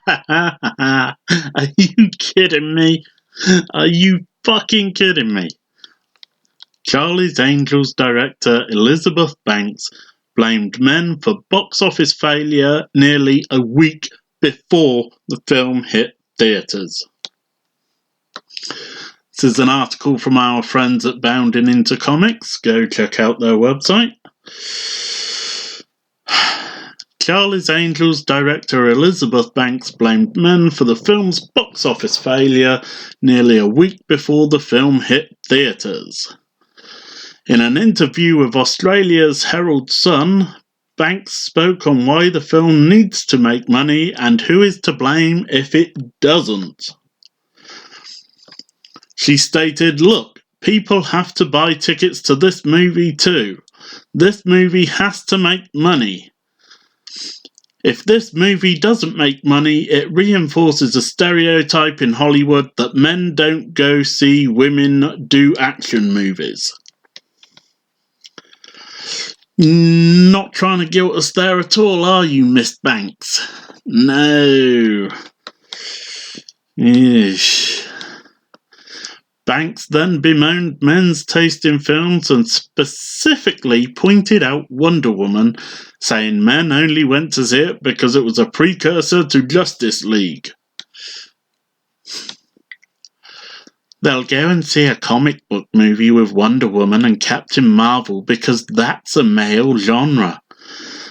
Are you kidding me? Are you fucking kidding me? Charlie's Angels director Elizabeth Banks blamed men for box office failure nearly a week before the film hit theatres. This is an article from our friends at Bounding Into Comics. Go check out their website. Charlie's Angels director Elizabeth Banks blamed men for the film's box office failure nearly a week before the film hit theatres. In an interview with Australia's Herald Sun, Banks spoke on why the film needs to make money and who is to blame if it doesn't. She stated, "Look, people have to buy tickets to this movie too. This movie has to make money. If this movie doesn't make money, it reinforces a stereotype in Hollywood that men don't go see women do action movies." Not trying to guilt us there at all, are you, Miss Banks? No. Eesh. Banks then bemoaned men's taste in films and specifically pointed out Wonder Woman, saying men only went to see it because it was a precursor to Justice League. They'll go and see a comic book movie with Wonder Woman and Captain Marvel because that's a male genre.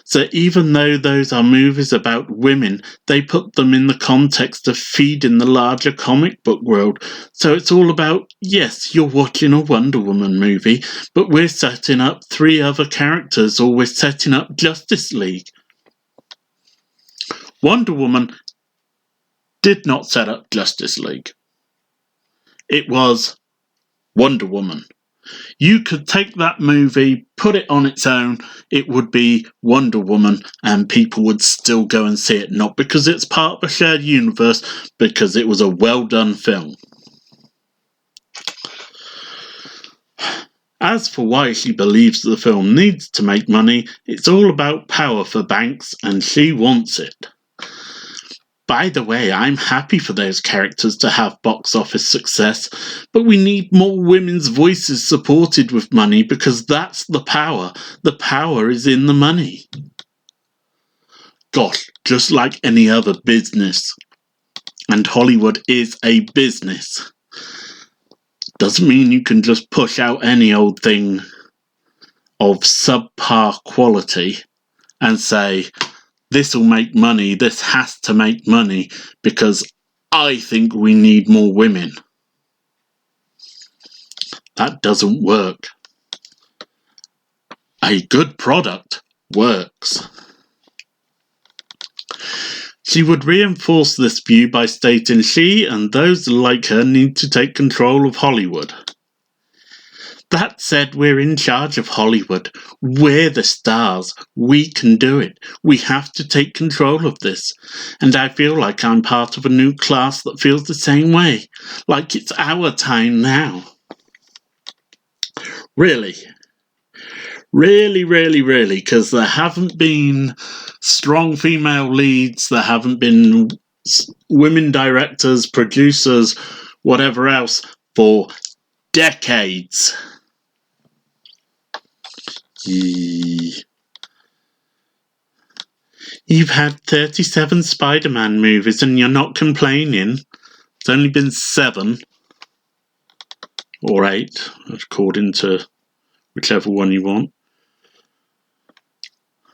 So even though those are movies about women, they put them in the context of feeding the larger comic book world. So it's all about, yes, you're watching a Wonder Woman movie, but we're setting up 3 other characters, or we're setting up Justice League. Wonder Woman did not set up Justice League. It was Wonder Woman. You could take that movie, put it on its own, it would be Wonder Woman, and people would still go and see it. Not because it's part of a shared universe, because it was a well-done film. As for why she believes the film needs to make money, it's all about power for Banks, and she wants it. By the way, I'm happy for those characters to have box office success, but we need more women's voices supported with money because that's the power. The power is in the money. Gosh, just like any other business. And Hollywood is a business. Doesn't mean you can just push out any old thing of subpar quality and say, this will make money, this has to make money, because I think we need more women. That doesn't work. A good product works. She would reinforce this view by stating she and those like her need to take control of Hollywood. That said, we're in charge of Hollywood. We're the stars. We can do it. We have to take control of this. And I feel like I'm part of a new class that feels the same way. Like it's our time now. Really. Really, really, really. Because there haven't been strong female leads. There haven't been women directors, producers, whatever else for decades. You've had 37 Spider-Man movies and you're not complaining. It's only been 7 or 8, according to whichever one you want.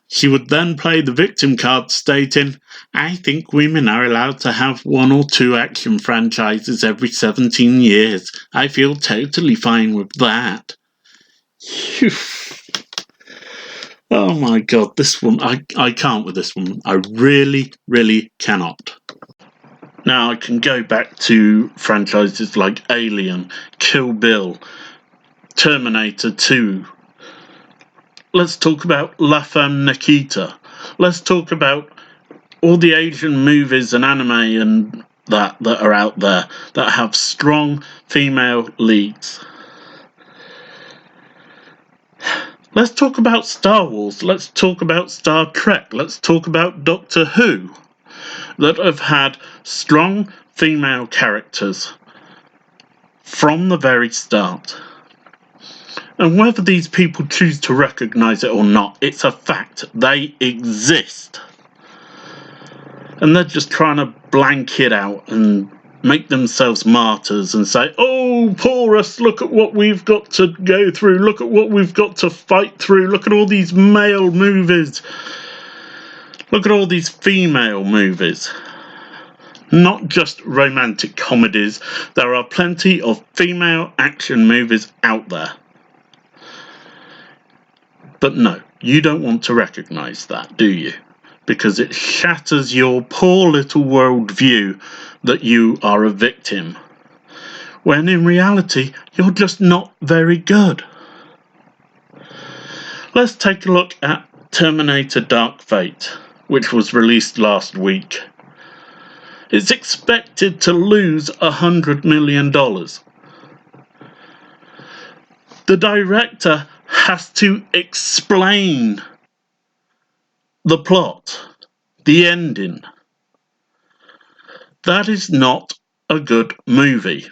She would then play the victim card stating, I think women are allowed to have 1 or 2 action franchises every 17 years. I feel totally fine with that. Oh my god, this one, I can't with this one. I really, really cannot. Now I can go back to franchises like Alien, Kill Bill, Terminator 2. Let's talk about La Femme Nikita. Let's talk about all the Asian movies and anime and that are out there that have strong female leads. Let's talk about Star Wars. Let's talk about Star Trek. Let's talk about Doctor Who. that have had strong female characters from the very start. And whether these people choose to recognise it or not, it's a fact. They exist. And they're just trying to blank it out and make themselves martyrs and say, oh, poor us, look at what we've got to go through, look at what we've got to fight through, look at all these male movies, look at all these female movies. Not just romantic comedies, there are plenty of female action movies out there. But no, you don't want to recognise that, do you? Because it shatters your poor little worldview that you are a victim, when in reality you're just not very good. Let's take a look at Terminator Dark Fate, which was released last week. It's expected to lose $100 million. The director has to explain the plot, the ending. That is not a good movie.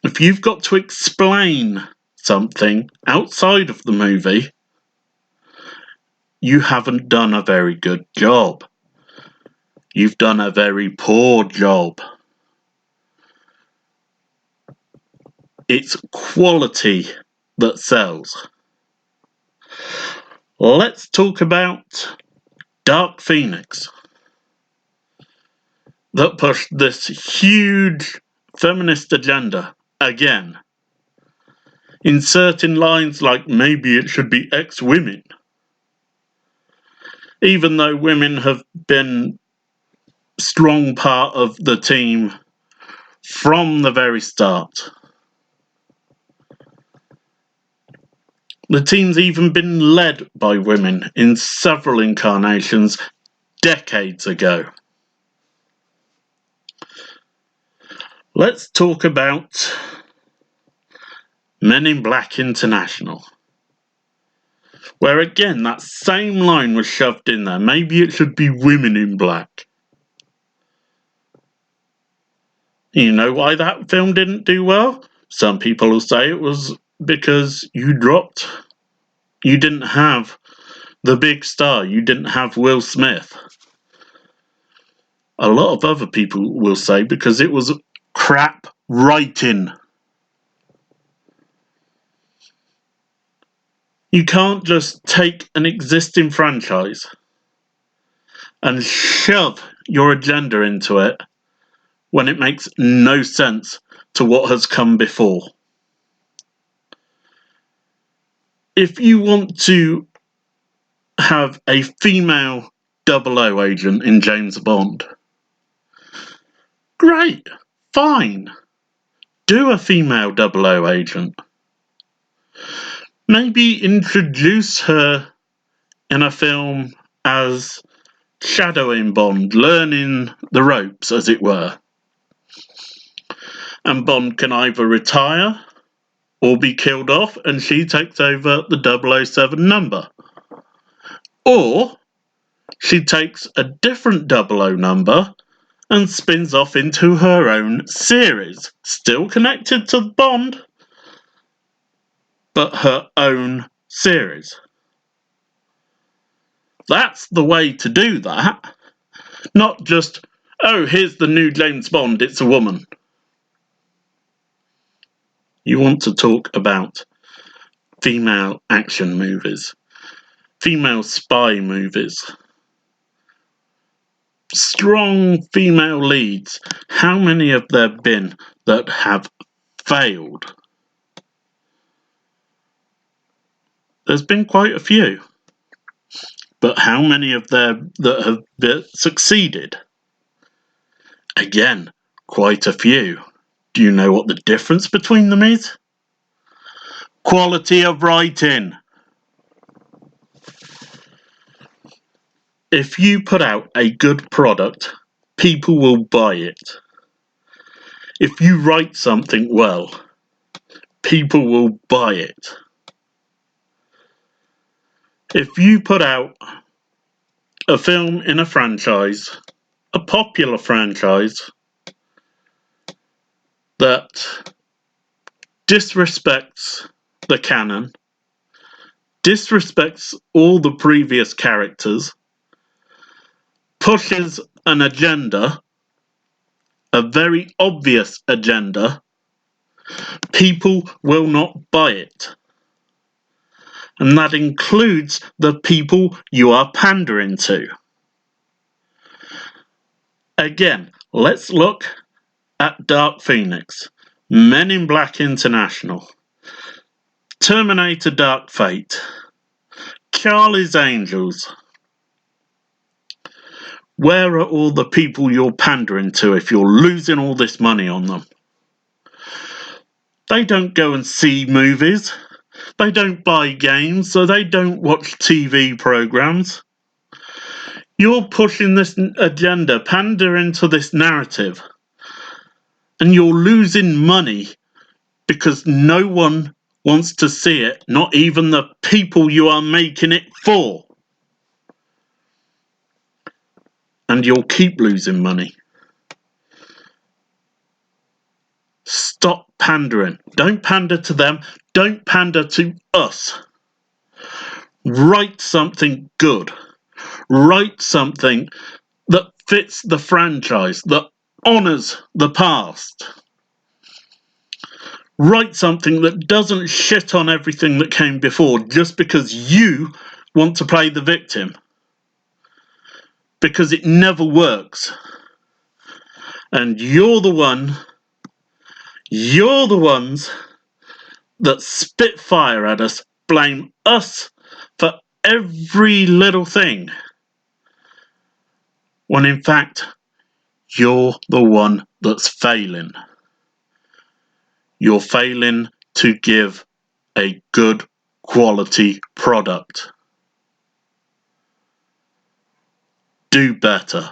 If you've got to explain something outside of the movie, you haven't done a very good job. You've done a very poor job. It's quality that sells. Let's talk about Dark Phoenix, that pushed this huge feminist agenda again, inserting lines like maybe it should be ex-women, even though women have been a strong part of the team from the very start. The team's even been led by women in several incarnations decades ago. Let's talk about Men in Black International, where again that same line was shoved in there. Maybe it should be Women in Black. You know why that film didn't do well? Some people will say it was because you didn't have the big star, you didn't have Will Smith. A lot of other people will say because it was crap writing. You can't just take an existing franchise and shove your agenda into it when it makes no sense to what has come before. If you want to have a female 00 agent in James Bond, great, fine. Do a female 00 agent. Maybe introduce her in a film as shadowing Bond, learning the ropes, as it were. And Bond can either retire or be killed off and she takes over the 007 number. Or she takes a different 00 number and spins off into her own series, still connected to Bond, but her own series. That's the way to do that. Not just, oh, here's the new James Bond, it's a woman. You want to talk about female action movies, female spy movies, strong female leads. How many have there been that have failed? There's been quite a few. But how many of them that have succeeded? Again, quite a few. Do you know what the difference between them is? Quality of writing. If you put out a good product, people will buy it. If you write something well, people will buy it. If you put out a film in a franchise a popular franchise that disrespects the canon, disrespects all the previous characters, pushes an agenda, a very obvious agenda, people will not buy it. And that includes the people you are pandering to. Again, let's look at Dark Phoenix, Men in Black International, Terminator Dark Fate, Charlie's Angels. Where are all the people you're pandering to if you're losing all this money on them? They don't go and see movies. They don't buy games, so they don't watch TV programs. You're pushing this agenda, pandering to this narrative, and you're losing money because no one wants to see it, not even the people you are making it for. And you'll keep losing money. Stop pandering. Don't pander to them. Don't pander to us. Write something good. Write something that fits the franchise, that honours the past. Write something that doesn't shit on everything that came before just because you want to play the victim. Because it never works. And you're the ones that spit fire at us, blame us for every little thing. When in fact, you're the one that's failing. You're failing to give a good quality product. Do better.